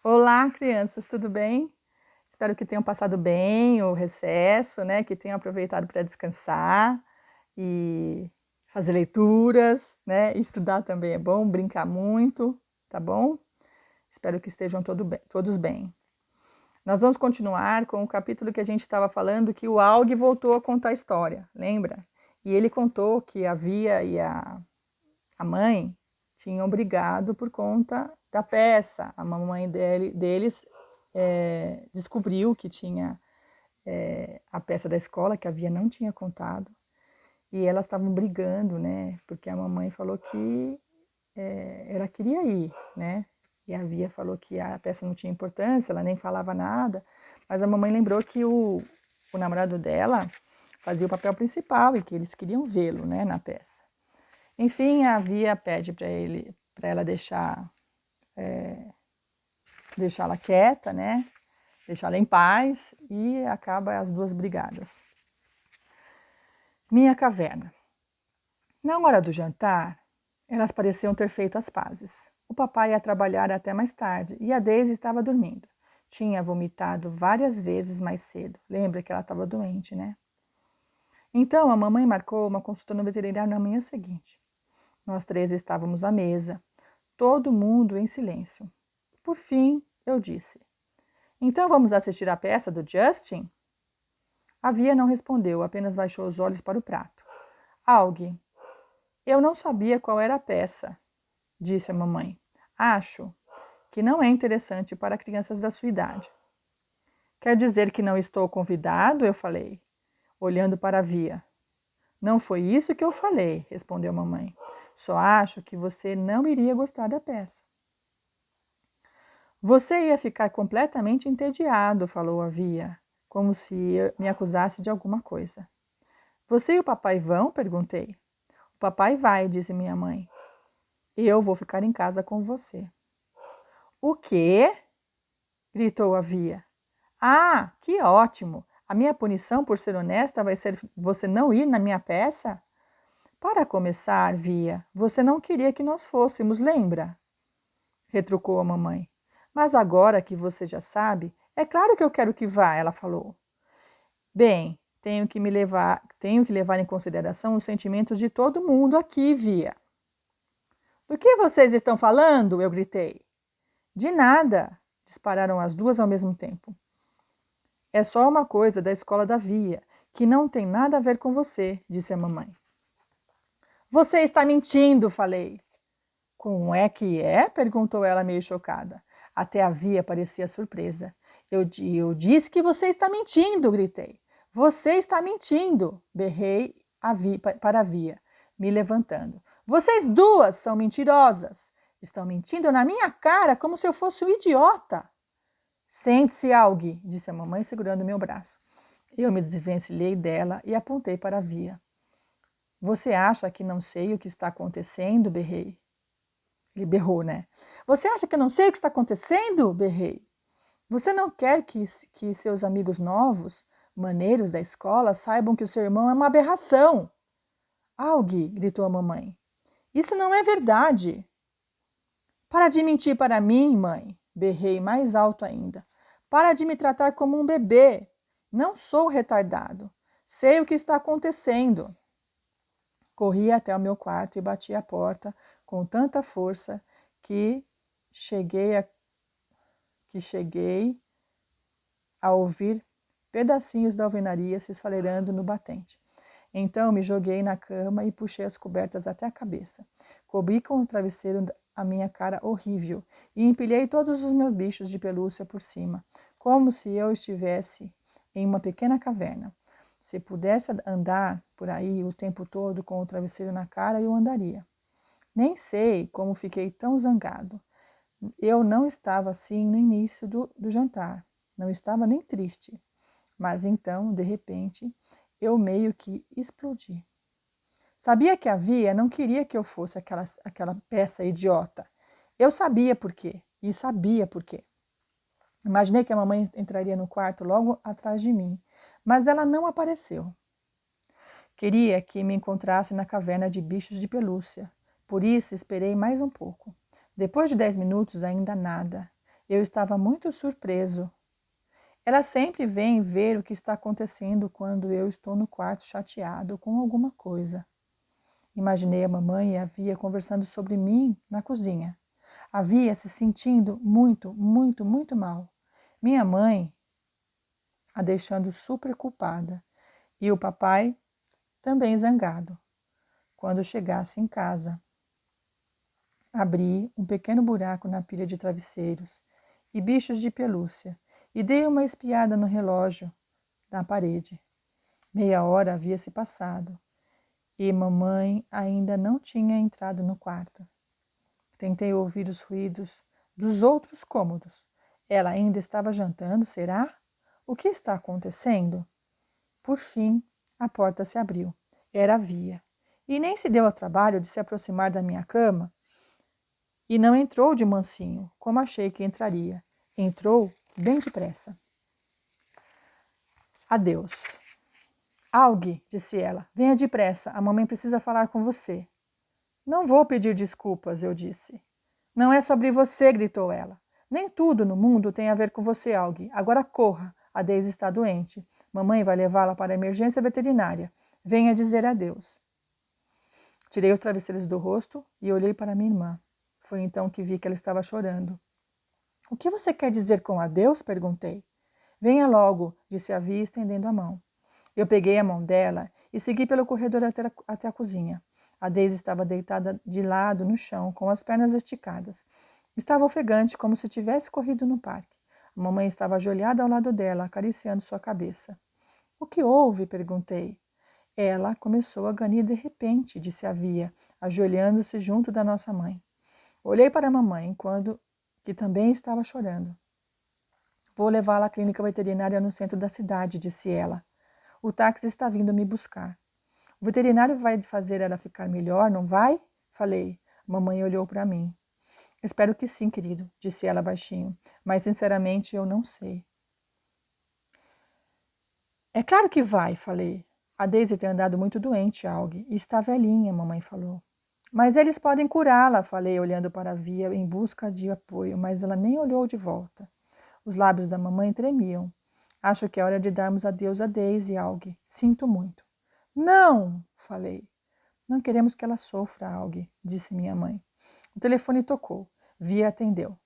Olá, crianças, tudo bem? Espero que tenham passado bem o recesso, né? Que tenham aproveitado para descansar e fazer leituras, né? Estudar também é bom, brincar muito, tá bom? Espero que estejam todos bem. Nós vamos continuar com o capítulo que a gente estava falando, que o Aug voltou a contar a história, lembra? E ele contou que a Via e a mãe tinham brigado por conta da peça. A mamãe deles descobriu que tinha a peça da escola, que a Via não tinha contado, e elas estavam brigando, né? Porque a mamãe falou que ela queria ir, né? E a Via falou que a peça não tinha importância, ela nem falava nada, mas a mamãe lembrou que o namorado dela fazia o papel principal e que eles queriam vê-lo, né, na peça. Enfim, a Via pede para ela deixá-la quieta, né? Deixá-la em paz e acaba as duas brigadas. Minha caverna. Na hora do jantar, elas pareciam ter feito as pazes. O papai ia trabalhar até mais tarde e a Daisy estava dormindo. Tinha vomitado várias vezes mais cedo. Lembra que ela estava doente, né? Então a mamãe marcou uma consulta no veterinário na manhã seguinte. Nós três estávamos à mesa, todo mundo em silêncio. Por fim, eu disse: Então vamos assistir à peça do Justin? A Via não respondeu, apenas baixou os olhos para o prato. Aug, eu não sabia qual era a peça, disse a mamãe. Acho que não é interessante para crianças da sua idade. Quer dizer que não estou convidado? Eu falei, olhando para a Via. Não foi isso que eu falei, respondeu a mamãe. Só acho que você não iria gostar da peça. Você ia ficar completamente entediado, falou a Via, como se me acusasse de alguma coisa. Você e o papai vão? Perguntei. O papai vai, disse minha mãe. Eu vou ficar em casa com você. O quê? Gritou a Via. Ah, que ótimo! A minha punição por ser honesta vai ser você não ir na minha peça? Para começar, Via, você não queria que nós fôssemos, lembra? Retrucou a mamãe. Mas agora que você já sabe, é claro que eu quero que vá, ela falou. Bem, tenho que levar em consideração os sentimentos de todo mundo aqui, Via. Do que vocês estão falando? Eu gritei. De nada, dispararam as duas ao mesmo tempo. É só uma coisa da escola da Via, que não tem nada a ver com você, disse a mamãe. Você está mentindo, falei. Como é que é? Perguntou ela meio chocada. Até a Via parecia surpresa. Eu disse que você está mentindo, gritei. Você está mentindo, berrei para a Via, me levantando. Vocês duas são mentirosas. Estão mentindo na minha cara como se eu fosse um idiota. Sente-se, Aug, disse a mamãe segurando meu braço. Eu me desvencilhei dela e apontei para a Via. Você acha que não sei o que está acontecendo? Berrei. Ele berrou, né? Você acha que eu não sei o que está acontecendo? Berrei. Você não quer que seus amigos novos, maneiros da escola, saibam que o seu irmão é uma aberração. Aug, gritou a mamãe. Isso não é verdade. Para de mentir para mim, mãe, berrei mais alto ainda. Para de me tratar como um bebê. Não sou retardado. Sei o que está acontecendo. Corri até o meu quarto e bati a porta com tanta força que cheguei a ouvir pedacinhos da alvenaria se esfareando no batente. Então me joguei na cama e puxei as cobertas até a cabeça. Cobri com o travesseiro a minha cara horrível e empilhei todos os meus bichos de pelúcia por cima, como se eu estivesse em uma pequena caverna. Se pudesse andar por aí o tempo todo com o travesseiro na cara, eu andaria. Nem sei como fiquei tão zangado. Eu não estava assim no início do jantar. Não estava nem triste. Mas então, de repente, eu meio que explodi. Sabia que a Via não queria que eu fosse aquela peça idiota. Eu sabia por quê. E sabia por quê. Imaginei que a mamãe entraria no quarto logo atrás de mim. Mas ela não apareceu. Queria que me encontrasse na caverna de bichos de pelúcia. Por isso, esperei mais um pouco. Depois de 10 minutos, ainda nada. Eu estava muito surpreso. Ela sempre vem ver o que está acontecendo quando eu estou no quarto chateado com alguma coisa. Imaginei a mamãe e a Via conversando sobre mim na cozinha. A Via se sentindo muito mal. Minha mãe a deixando super culpada e o papai também zangado. Quando chegasse em casa, abri um pequeno buraco na pilha de travesseiros e bichos de pelúcia e dei uma espiada no relógio na parede. Meia hora havia se passado e mamãe ainda não tinha entrado no quarto. Tentei ouvir os ruídos dos outros cômodos. Ela ainda estava jantando, será? O que está acontecendo? Por fim, a porta se abriu. Era a Via. E nem se deu ao trabalho de se aproximar da minha cama e não entrou de mansinho, como achei que entraria. Entrou bem depressa. Adeus. Aug, disse ela, venha depressa, a mamãe precisa falar com você. Não vou pedir desculpas, eu disse. Não é sobre você, gritou ela. Nem tudo no mundo tem a ver com você, Aug. Agora corra, a Daisy está doente. Mamãe vai levá-la para a emergência veterinária. Venha dizer adeus. Tirei os travesseiros do rosto e olhei para minha irmã. Foi então que vi que ela estava chorando. O que você quer dizer com adeus? Perguntei. Venha logo, disse a Via, estendendo a mão. Eu peguei a mão dela e segui pelo corredor até a cozinha. A Daisy estava deitada de lado no chão, com as pernas esticadas. Estava ofegante, como se tivesse corrido no parque. A mamãe estava ajoelhada ao lado dela, acariciando sua cabeça. O que houve? Perguntei. Ela começou a ganir de repente, disse a Via, ajoelhando-se junto da nossa mãe. Olhei para a mamãe, que também estava chorando. Vou levá-la à clínica veterinária no centro da cidade, disse ela. O táxi está vindo me buscar. O veterinário vai fazer ela ficar melhor, não vai? Falei. Mamãe olhou para mim. Espero que sim, querido, disse ela baixinho, mas sinceramente eu não sei. É claro que vai, falei. A Daisy tem andado muito doente, Aug, e está velhinha, mamãe falou. Mas eles podem curá-la, falei, olhando para a Via em busca de apoio, mas ela nem olhou de volta. Os lábios da mamãe tremiam. Acho que é hora de darmos adeus a Daisy, Aug. Sinto muito. Não, falei. Não queremos que ela sofra, Aug, disse minha mãe. O telefone tocou. Via atendeu.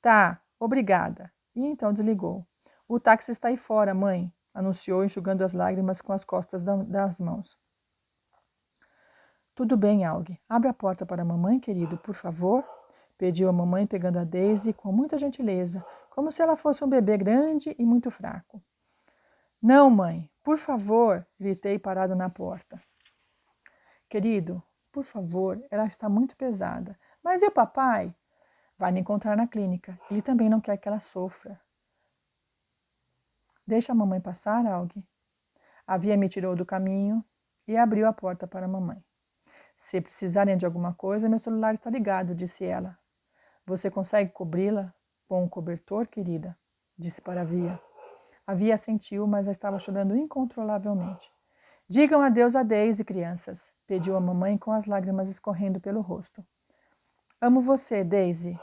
Tá, obrigada. E então desligou. O táxi está aí fora, mãe, anunciou, enxugando as lágrimas com as costas das mãos. Tudo bem, Aug. Abre a porta para a mamãe, querido, por favor. Pediu a mamãe, pegando a Daisy com muita gentileza, como se ela fosse um bebê grande e muito fraco. Não, mãe, por favor, gritei parado na porta. Querido, por favor, ela está muito pesada. Mas e o papai? Vai me encontrar na clínica. Ele também não quer que ela sofra. Deixa a mamãe passar, Aug. A Via me tirou do caminho e abriu a porta para a mamãe. Se precisarem de alguma coisa, meu celular está ligado, disse ela. Você consegue cobri-la com um cobertor, querida? Disse para a Via. A Via assentiu, mas estava chorando incontrolavelmente. Digam adeus a Daisy, crianças, pediu a mamãe com as lágrimas escorrendo pelo rosto. Amo você, Daisy,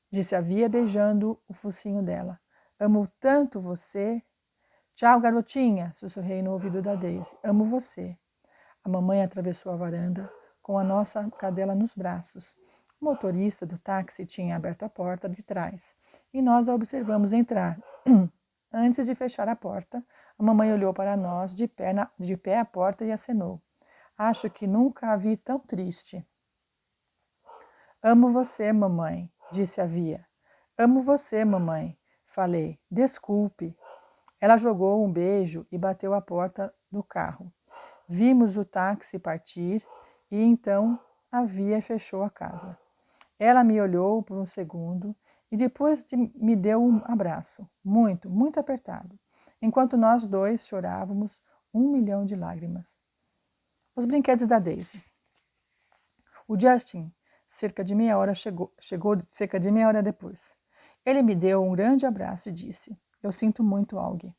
disse a Via, beijando o focinho dela. Amo tanto você. Tchau, garotinha, sussurrei no ouvido da Daisy. Amo você. A mamãe atravessou a varanda com a nossa cadela nos braços. O motorista do táxi tinha aberto a porta de trás e nós a observamos entrar. Antes de fechar a porta, a mamãe olhou para nós de pé à porta e acenou. Acho que nunca a vi tão triste. Amo você, mamãe, disse a Via. Amo você, mamãe, falei. Desculpe. Ela jogou um beijo e bateu a porta do carro. Vimos o táxi partir e então a Via fechou a casa. Ela me olhou por um segundo e depois me deu um abraço, muito apertado, enquanto nós dois chorávamos 1 milhão de lágrimas. Os brinquedos da Daisy. O Justin, cerca de meia hora chegou cerca de meia hora depois. Ele me deu um grande abraço e disse: Eu sinto muito, Aug.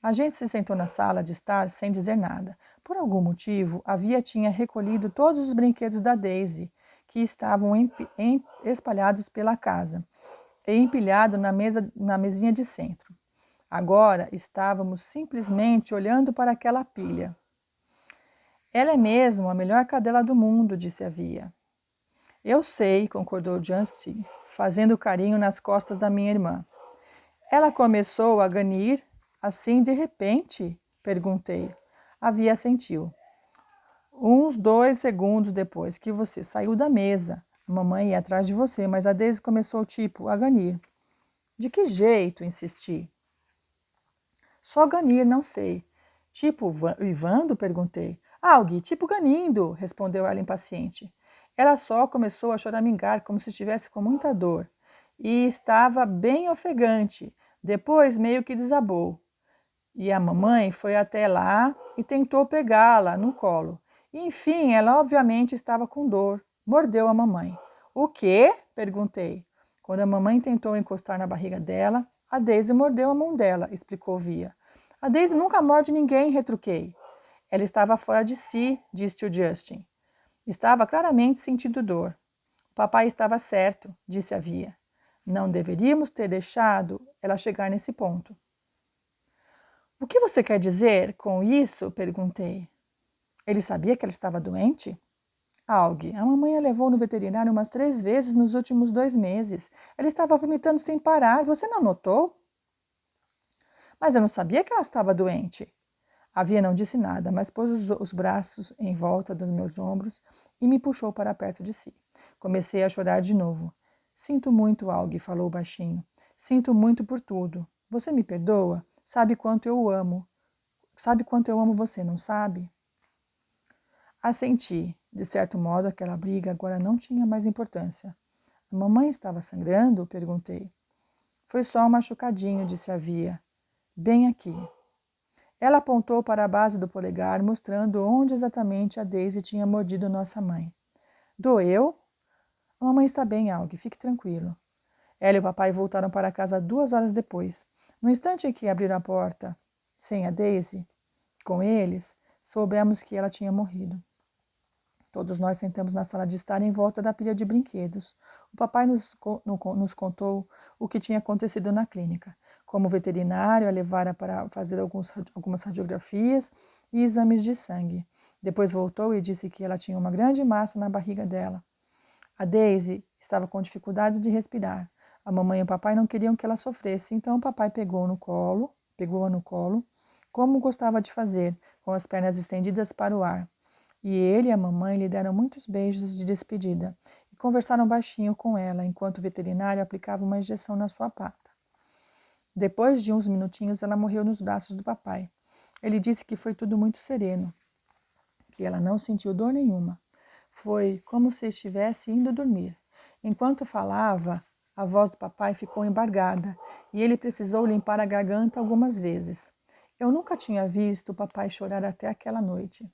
A gente se sentou na sala de estar sem dizer nada. Por algum motivo, a Via tinha recolhido todos os brinquedos da Daisy, que estavam espalhados pela casa e empilhado na mesinha de centro. Agora estávamos simplesmente olhando para aquela pilha. Ela é mesmo a melhor cadela do mundo, disse a Via. Eu sei, concordou Justin, fazendo carinho nas costas da minha irmã. Ela começou a ganir assim de repente? Perguntei. A Via assentiu. Uns 2 segundos depois que você saiu da mesa, a mamãe ia atrás de você, mas a Daisy começou a ganir. De que jeito? Insisti. Só ganir, não sei. Tipo uivando? Perguntei. Gui, tipo ganindo, respondeu ela impaciente. Ela só começou a choramingar como se estivesse com muita dor. E estava bem ofegante. Depois meio que desabou. E a mamãe foi até lá e tentou pegá-la no colo. Enfim, ela obviamente estava com dor. Mordeu a mamãe. O quê? Perguntei. Quando a mamãe tentou encostar na barriga dela, a Daisy mordeu a mão dela, explicou Via. A Daisy nunca morde ninguém, retruquei. Ela estava fora de si, disse o Justin. Estava claramente sentindo dor. O papai estava certo, disse a Via. Não deveríamos ter deixado ela chegar nesse ponto. O que você quer dizer com isso? Perguntei. Ele sabia que ela estava doente? Aug, a mamãe a levou no veterinário umas 3 vezes nos últimos 2 meses. Ela estava vomitando sem parar. Você não notou? Mas eu não sabia que ela estava doente. A Via não disse nada, mas pôs os braços em volta dos meus ombros e me puxou para perto de si. Comecei a chorar de novo. Sinto muito, Aug, falou baixinho. Sinto muito por tudo. Você me perdoa? Sabe quanto eu o amo. Sabe quanto eu amo você, não sabe? Assenti. De certo modo, aquela briga agora não tinha mais importância. A mamãe estava sangrando? Perguntei. Foi só um machucadinho, disse a Via. Bem aqui. Ela apontou para a base do polegar, mostrando onde exatamente a Daisy tinha mordido nossa mãe. Doeu? A mamãe está bem, Aug, fique tranquilo. Ela e o papai voltaram para casa 2 horas depois. No instante em que abriram a porta, sem a Daisy, com eles, soubemos que ela tinha morrido. Todos nós sentamos na sala de estar em volta da pilha de brinquedos. O papai nos contou o que tinha acontecido na clínica, como o veterinário a levara para fazer algumas radiografias e exames de sangue. Depois voltou e disse que ela tinha uma grande massa na barriga dela. A Daisy estava com dificuldades de respirar. A mamãe e o papai não queriam que ela sofresse, então o papai pegou-a no colo, como gostava de fazer, com as pernas estendidas para o ar. E ele e a mamãe lhe deram muitos beijos de despedida e conversaram baixinho com ela, enquanto o veterinário aplicava uma injeção na sua pata. Depois de uns minutinhos, ela morreu nos braços do papai. Ele disse que foi tudo muito sereno, que ela não sentiu dor nenhuma. Foi como se estivesse indo dormir. Enquanto falava, a voz do papai ficou embargada e ele precisou limpar a garganta algumas vezes. Eu nunca tinha visto o papai chorar até aquela noite.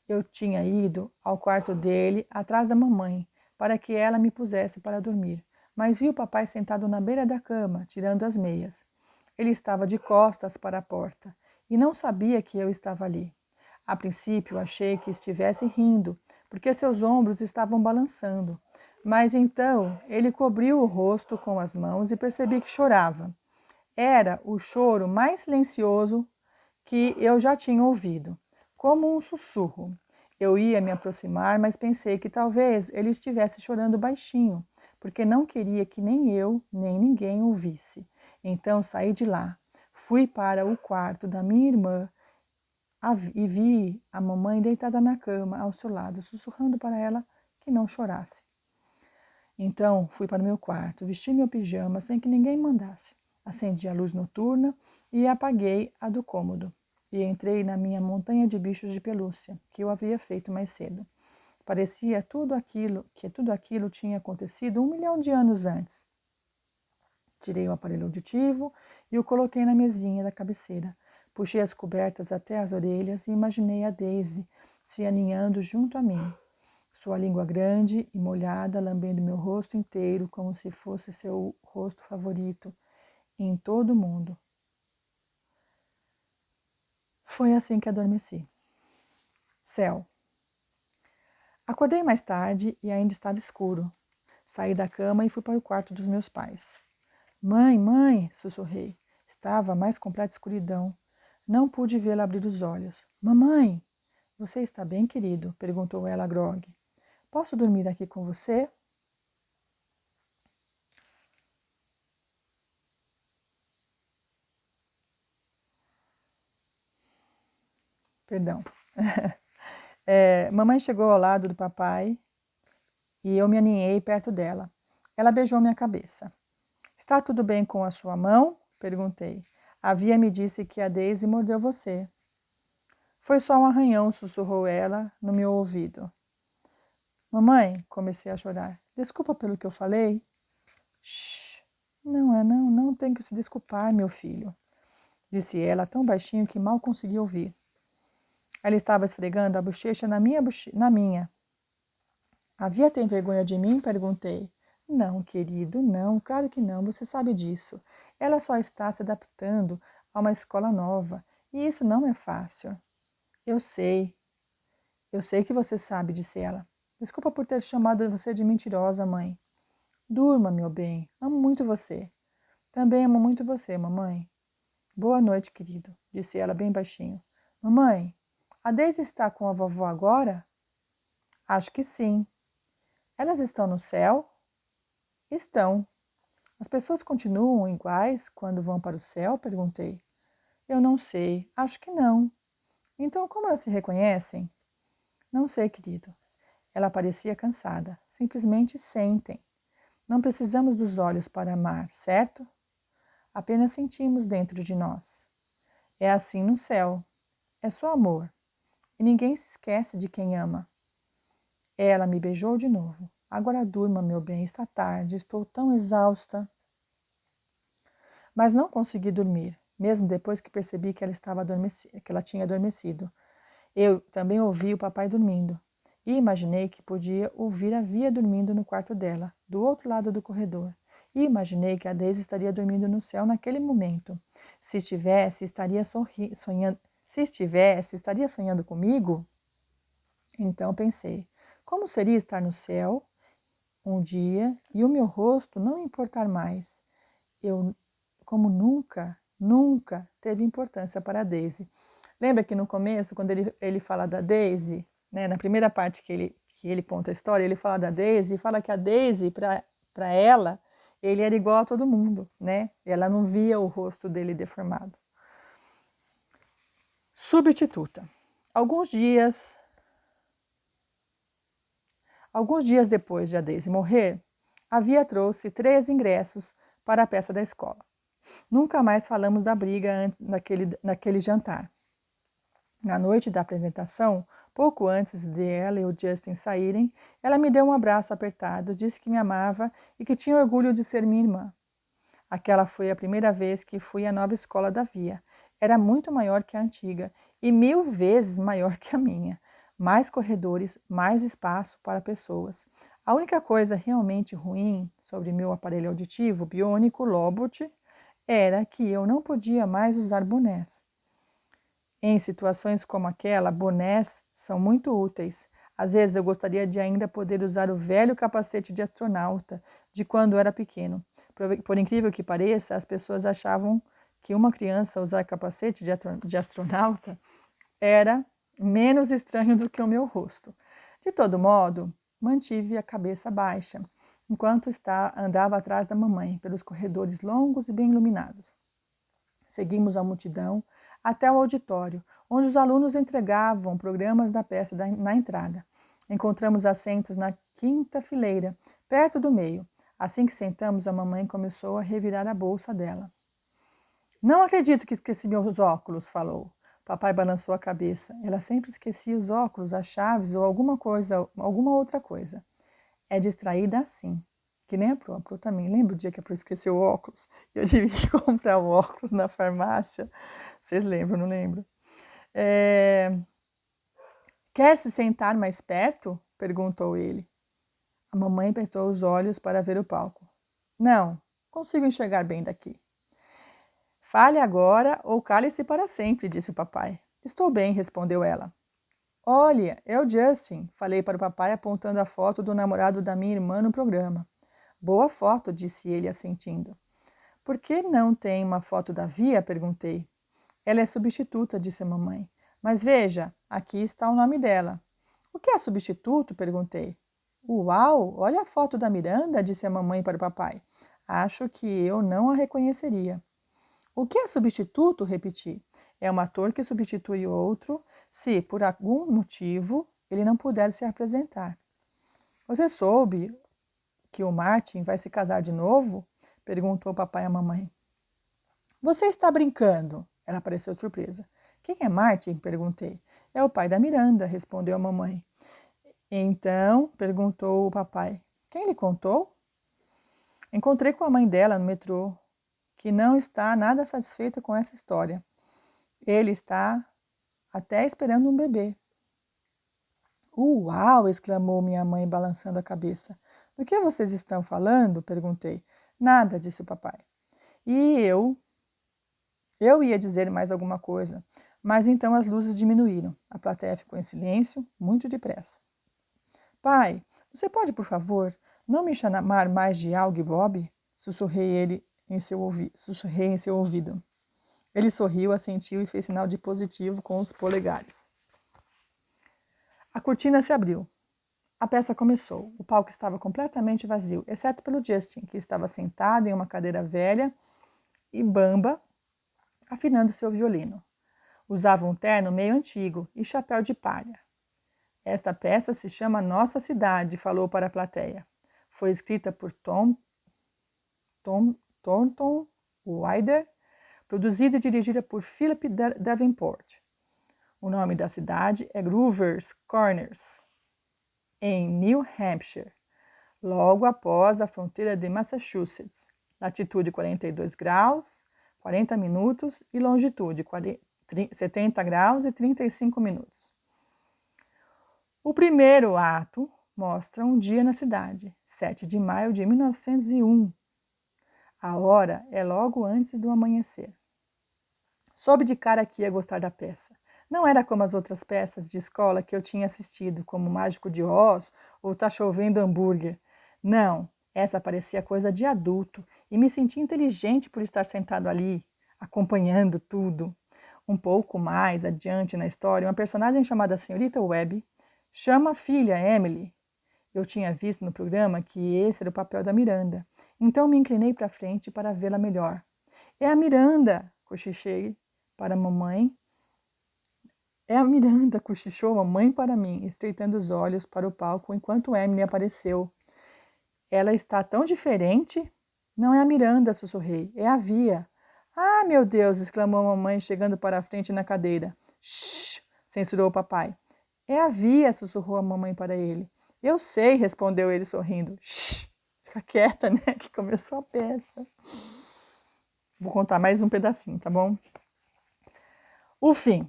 Eu tinha ido ao quarto dele, atrás da mamãe, para que ela me pusesse para dormir, mas vi o papai sentado na beira da cama, tirando as meias. Ele estava de costas para a porta e não sabia que eu estava ali. A princípio, achei que estivesse rindo, porque seus ombros estavam balançando. Mas então ele cobriu o rosto com as mãos e percebi que chorava. Era o choro mais silencioso que eu já tinha ouvido, como um sussurro. Eu ia me aproximar, mas pensei que talvez ele estivesse chorando baixinho, porque não queria que nem eu, nem ninguém ouvisse. Então saí de lá, fui para o quarto da minha irmã e vi a mamãe deitada na cama ao seu lado, sussurrando para ela que não chorasse. Então fui para o meu quarto, vesti meu pijama sem que ninguém mandasse. Acendi a luz noturna e apaguei a do cômodo. E entrei na minha montanha de bichos de pelúcia, que eu havia feito mais cedo. Parecia que tudo aquilo tinha acontecido 1 milhão de anos antes. Tirei o aparelho auditivo e o coloquei na mesinha da cabeceira. Puxei as cobertas até as orelhas e imaginei a Daisy se aninhando junto a mim. Sua língua grande e molhada lambendo meu rosto inteiro como se fosse seu rosto favorito em todo o mundo. Foi assim que adormeci. Céu. Acordei mais tarde e ainda estava escuro. Saí da cama e fui para o quarto dos meus pais. Mãe, mãe, sussurrei. Estava a mais completa escuridão. Não pude vê-la abrir os olhos. Mamãe! Você está bem, querido? Perguntou ela grogue. Posso dormir aqui com você? Perdão. Mamãe chegou ao lado do papai e eu me aninhei perto dela. Ela beijou minha cabeça. Está tudo bem com a sua mão? Perguntei. A Via me disse que a Daisy mordeu você. Foi só um arranhão, sussurrou ela no meu ouvido. Mamãe, comecei a chorar. Desculpa pelo que eu falei. Shh. Não tem que se desculpar, meu filho, disse ela tão baixinho que mal consegui ouvir. Ela estava esfregando a bochecha na minha. Havia tem vergonha de mim? Perguntei. Não, querido, não, claro que não, você sabe disso. Ela só está se adaptando a uma escola nova e isso não é fácil. Eu sei que você sabe, disse ela. Desculpa por ter chamado você de mentirosa, mãe. Durma, meu bem, amo muito você. Também amo muito você, mamãe. Boa noite, querido, disse ela bem baixinho. Mamãe, a Daisy está com a vovó agora? Acho que sim. Elas estão no céu? Estão. As pessoas continuam iguais quando vão para o céu? Perguntei. Eu não sei. Acho que não. Então, como elas se reconhecem? Não sei, querido. Ela parecia cansada. Simplesmente sentem. Não precisamos dos olhos para amar, certo? Apenas sentimos dentro de nós. É assim no céu. É só amor. E ninguém se esquece de quem ama. Ela me beijou de novo. Agora durma, meu bem, está tarde, estou tão exausta. Mas não consegui dormir, mesmo depois que percebi que ela tinha adormecido. Eu também ouvi o papai dormindo e imaginei que podia ouvir a Via dormindo no quarto dela, do outro lado do corredor. E imaginei que a Daisy estaria dormindo no céu naquele momento. Se estivesse, sonhando. Se estivesse, estaria sonhando comigo? Então pensei, como seria estar no céu um dia e o meu rosto não importar mais? Eu, como nunca teve importância para a Daisy. Lembra que no começo, quando ele fala da Daisy, né, na primeira parte que ele conta a história, ele fala da Daisy e fala que a Daisy, para ela, ele era igual a todo mundo, né? Ela não via o rosto dele deformado. Substituta. Alguns dias depois de a Daisy morrer, a Via trouxe 3 ingressos para a peça da escola. Nunca mais falamos da briga naquele jantar. Na noite da apresentação, pouco antes de ela e o Justin saírem, ela me deu um abraço apertado, disse que me amava e que tinha orgulho de ser minha irmã. Aquela foi a primeira vez que fui à nova escola da Via. Era muito maior que a antiga e 1000 vezes maior que a minha. Mais corredores, mais espaço para pessoas. A única coisa realmente ruim sobre meu aparelho auditivo biônico Lobot era que eu não podia mais usar bonés. Em situações como aquela, bonés são muito úteis. Às vezes eu gostaria de ainda poder usar o velho capacete de astronauta de quando era pequeno. Por incrível que pareça, as pessoas achavam que uma criança usar capacete de astronauta era menos estranho do que o meu rosto. De todo modo, mantive a cabeça baixa, enquanto andava atrás da mamãe, pelos corredores longos e bem iluminados. Seguimos a multidão até o auditório, onde os alunos entregavam programas da peça na entrada. Encontramos assentos na 5ª fileira, perto do meio. Assim que sentamos, a mamãe começou a revirar a bolsa dela. Não acredito que esqueci meus óculos, falou. Papai balançou a cabeça. Ela sempre esquecia os óculos, as chaves ou alguma outra coisa. É distraída assim, que nem a Pro. A Pro também. Lembra o dia que a Pro esqueceu o óculos? Eu tive que comprar o óculos na farmácia. Vocês lembram, não lembro? Quer se sentar mais perto? Perguntou ele. A mamãe apertou os olhos para ver o palco. Não, consigo enxergar bem daqui. Fale agora ou cale-se para sempre, disse o papai. Estou bem, respondeu ela. Olha, é o Justin, falei para o papai apontando a foto do namorado da minha irmã no programa. Boa foto, disse ele assentindo. Por que não tem uma foto da Via? Perguntei. Ela é substituta, disse a mamãe. Mas veja, aqui está o nome dela. O que é substituto? Perguntei. Uau, olha a foto da Miranda, disse a mamãe para o papai. Acho que eu não a reconheceria. O que é substituto? Repeti. É um ator que substitui outro se, por algum motivo, ele não puder se apresentar. Você soube que o Martin vai se casar de novo? Perguntou o papai à mamãe. Você está brincando? Ela pareceu surpresa. Quem é Martin? Perguntei. É o pai da Miranda, respondeu a mamãe. Então, perguntou o papai. Quem lhe contou? Encontrei com a mãe dela no metrô, que não está nada satisfeita com essa história. Ele está até esperando um bebê. Uau! Exclamou minha mãe, balançando a cabeça. Do que vocês estão falando? Perguntei. Nada, disse o papai. E eu ia dizer mais alguma coisa, mas então as luzes diminuíram. A plateia ficou em silêncio, muito depressa. Pai, você pode, por favor, não me chamar mais de Alg Bob? Sussurrei em seu ouvido. Ele sorriu, assentiu e fez sinal de positivo com os polegares. A cortina se abriu. A peça começou. O palco estava completamente vazio, exceto pelo Justin, que estava sentado em uma cadeira velha e bamba, afinando seu violino. Usava um terno meio antigo e chapéu de palha. Esta peça se chama Nossa Cidade, falou para a plateia. Foi escrita por Thornton Wilder, produzida e dirigida por Philip Davenport. O nome da cidade é Grover's Corners, em New Hampshire, logo após a fronteira de Massachusetts, latitude 42 graus, 40 minutos e longitude 70 graus e 35 minutos. O primeiro ato mostra um dia na cidade, 7 de maio de 1901. A hora é logo antes do amanhecer. Soube de cara que ia gostar da peça. Não era como as outras peças de escola que eu tinha assistido, como Mágico de Oz ou Tá Chovendo Hambúrguer. Não, essa parecia coisa de adulto e me senti inteligente por estar sentado ali, acompanhando tudo. Um pouco mais adiante na história, uma personagem chamada Senhorita Webb chama a filha, Emily. Eu tinha visto no programa que esse era o papel da Miranda, então me inclinei para frente para vê-la melhor. É a Miranda, cochichei para a mamãe. É a Miranda, cochichou a mamãe para mim, estreitando os olhos para o palco enquanto Emily apareceu. Ela está tão diferente. Não é a Miranda, sussurrei, é a Via. Ah, meu Deus, exclamou a mamãe, chegando para a frente na cadeira. Shhh, censurou o papai. É a Via, sussurrou a mamãe para ele. Eu sei, respondeu ele sorrindo. Shhh, fica quieta, né, que começou a peça. Vou contar mais um pedacinho, tá bom? O fim.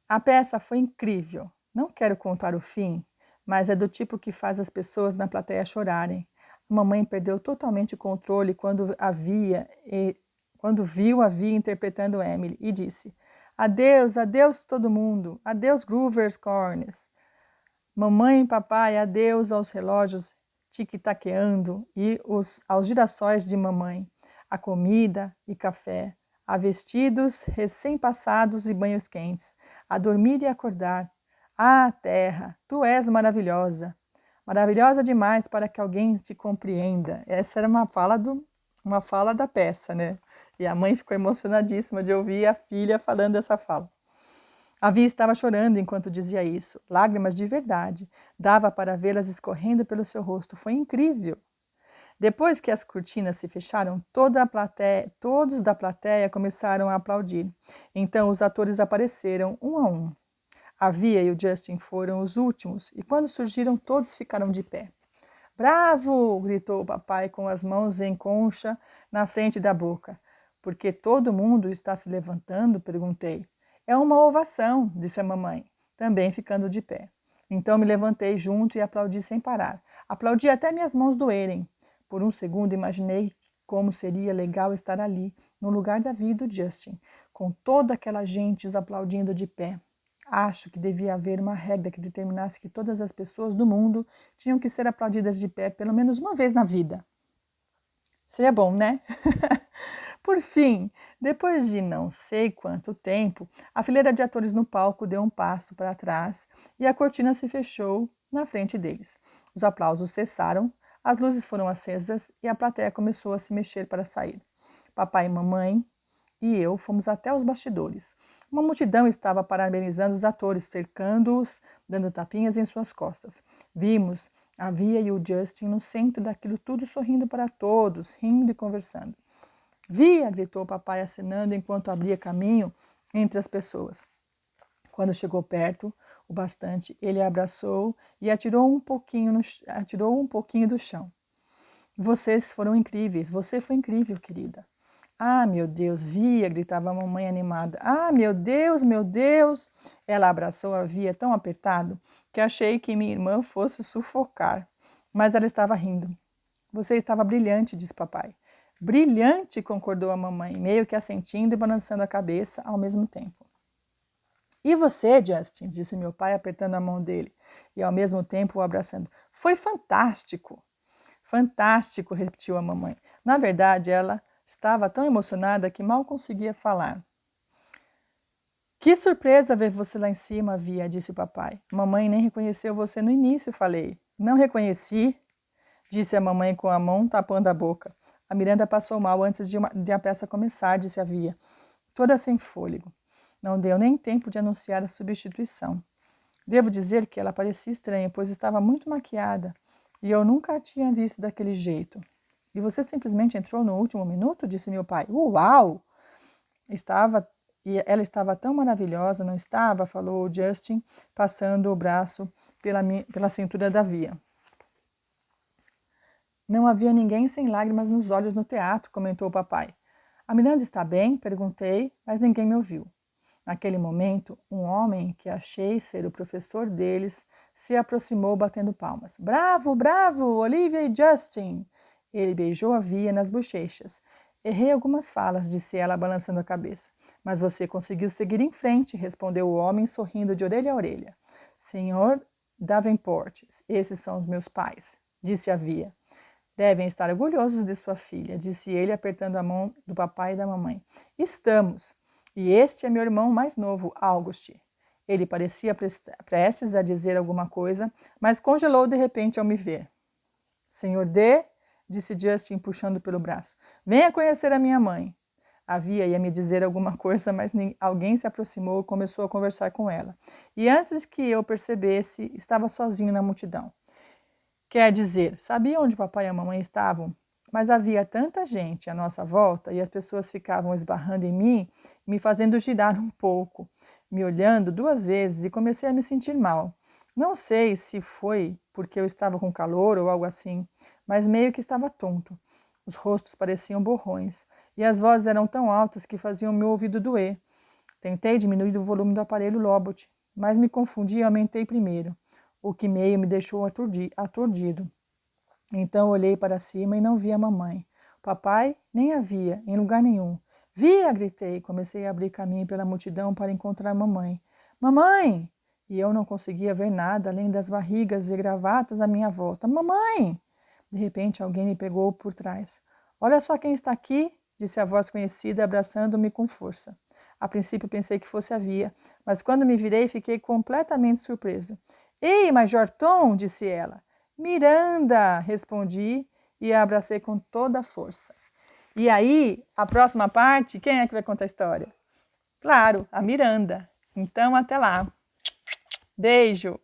A peça foi incrível. Não quero contar o fim, mas é do tipo que faz as pessoas na plateia chorarem. A mamãe perdeu totalmente o controle quando viu a Via interpretando Emily e disse: Adeus, adeus todo mundo, adeus Grover's Corners. Mamãe e papai, adeus aos relógios tic-taqueando e aos girassóis de mamãe, a comida e café, a vestidos recém-passados e banhos quentes, a dormir e acordar. Ah, terra, tu és maravilhosa, maravilhosa demais para que alguém te compreenda. Essa era uma fala da peça, né? E a mãe ficou emocionadíssima de ouvir a filha falando essa fala. A Via estava chorando enquanto dizia isso, lágrimas de verdade. Dava para vê-las escorrendo pelo seu rosto. Foi incrível. Depois que as cortinas se fecharam, todos da plateia começaram a aplaudir. Então os atores apareceram, um a um. A Via e o Justin foram os últimos, e quando surgiram, todos ficaram de pé. Bravo! Gritou o papai com as mãos em concha na frente da boca. Por que todo mundo está se levantando? Perguntei. É uma ovação, disse a mamãe, também ficando de pé. Então me levantei junto e aplaudi sem parar. Aplaudi até minhas mãos doerem. Por um segundo imaginei como seria legal estar ali, no lugar da Via e do Justin, com toda aquela gente os aplaudindo de pé. Acho que devia haver uma regra que determinasse que todas as pessoas do mundo tinham que ser aplaudidas de pé pelo menos uma vez na vida. Seria bom, né? Por fim, depois de não sei quanto tempo, a fileira de atores no palco deu um passo para trás e a cortina se fechou na frente deles. Os aplausos cessaram, as luzes foram acesas e a plateia começou a se mexer para sair. Papai e mamãe e eu fomos até os bastidores. Uma multidão estava parabenizando os atores, cercando-os, dando tapinhas em suas costas. Vimos a Via e o Justin no centro daquilo tudo, sorrindo para todos, rindo e conversando. Via! Gritou o papai, acenando enquanto abria caminho entre as pessoas. Quando chegou perto o bastante, ele a abraçou e atirou um pouquinho do chão. Vocês foram incríveis, você foi incrível, querida. Ah, meu Deus, Via, gritava a mamãe animada. Ah, meu Deus, meu Deus. Ela abraçou a Via tão apertado que achei que minha irmã fosse sufocar. Mas ela estava rindo. Você estava brilhante, disse papai. Brilhante, concordou a mamãe, meio que assentindo e balançando a cabeça ao mesmo tempo. E você, Justin, disse meu pai, apertando a mão dele e ao mesmo tempo o abraçando. Foi fantástico. Fantástico, repetiu a mamãe. Na verdade, ela estava tão emocionada que mal conseguia falar. Que surpresa ver você lá em cima, Via, disse o papai. Mamãe nem reconheceu você no início, falei. Não reconheci, disse a mamãe com a mão tapando a boca. A Miranda passou mal antes de a peça começar, disse a Via, toda sem fôlego. Não deu nem tempo de anunciar a substituição. Devo dizer que ela parecia estranha, pois estava muito maquiada, e eu nunca a tinha visto daquele jeito. E você simplesmente entrou no último minuto? Disse meu pai. Uau! Ela estava tão maravilhosa, não estava? Falou Justin, passando o braço pela cintura da Via. Não havia ninguém sem lágrimas nos olhos no teatro, comentou o papai. A Miranda está bem? Perguntei, mas ninguém me ouviu. Naquele momento, um homem que achei ser o professor deles se aproximou batendo palmas. Bravo, bravo, Olivia e Justin! Ele beijou a Via nas bochechas. Errei algumas falas, disse ela, balançando a cabeça. Mas você conseguiu seguir em frente, respondeu o homem, sorrindo de orelha a orelha. Senhor Davenport, esses são os meus pais, disse a Via. Devem estar orgulhosos de sua filha, disse ele, apertando a mão do papai e da mamãe. Estamos. E este é meu irmão mais novo, August. Ele parecia prestes a dizer alguma coisa, mas congelou de repente ao me ver. Senhor D, disse Justin, puxando pelo braço. Venha conhecer a minha mãe. A Via ia me dizer alguma coisa, mas alguém se aproximou e começou a conversar com ela. E antes que eu percebesse, estava sozinho na multidão. Quer dizer, sabia onde o papai e a mamãe estavam, mas havia tanta gente à nossa volta e as pessoas ficavam esbarrando em mim, me fazendo girar um pouco, me olhando 2 vezes e comecei a me sentir mal. Não sei se foi porque eu estava com calor ou algo assim, mas meio que estava tonto. Os rostos pareciam borrões e as vozes eram tão altas que faziam meu ouvido doer. Tentei diminuir o volume do aparelho Lobot, mas me confundi e aumentei primeiro, o que meio me deixou aturdido. Então olhei para cima e não vi a mamãe. Papai nem havia, em lugar nenhum. Via! Gritei. Comecei a abrir caminho pela multidão para encontrar a mamãe. Mamãe! E eu não conseguia ver nada além das barrigas e gravatas à minha volta. Mamãe! De repente alguém me pegou por trás. Olha só quem está aqui, disse a voz conhecida, abraçando-me com força. A princípio pensei que fosse a Via, mas quando me virei fiquei completamente surpreso. Ei, Major Tom, disse ela. Miranda, respondi e a abracei com toda a força. E aí, a próxima parte, quem é que vai contar a história? Claro, a Miranda. Então, até lá. Beijo!